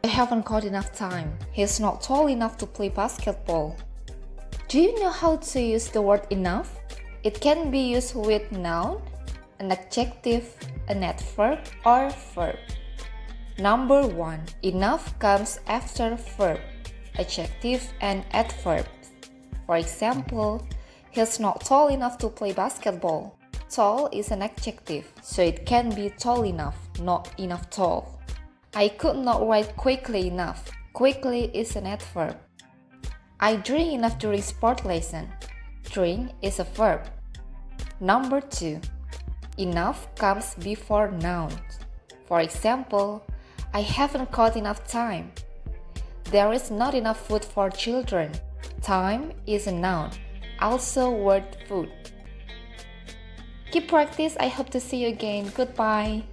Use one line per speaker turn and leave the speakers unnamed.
I haven't got enough time. He's not tall enough to play basketball. Do you know how to use the word enough? It can be used with noun, an adjective, an adverb, or verb. Number 1. Enough comes after verb, adjective, and adverb. For example, he's not tall enough to play basketball. Tall is an adjective, so it can be tall enough, not enough tall. I could not write quickly enough. Quickly is an adverb. I drink enough during sport lesson. Drink is a verb. Number 2. Enough comes before nouns. For example, I haven't got enough time. There is not enough food for children. Time is a noun, also word food. Keep practice. I hope to see you again. Goodbye.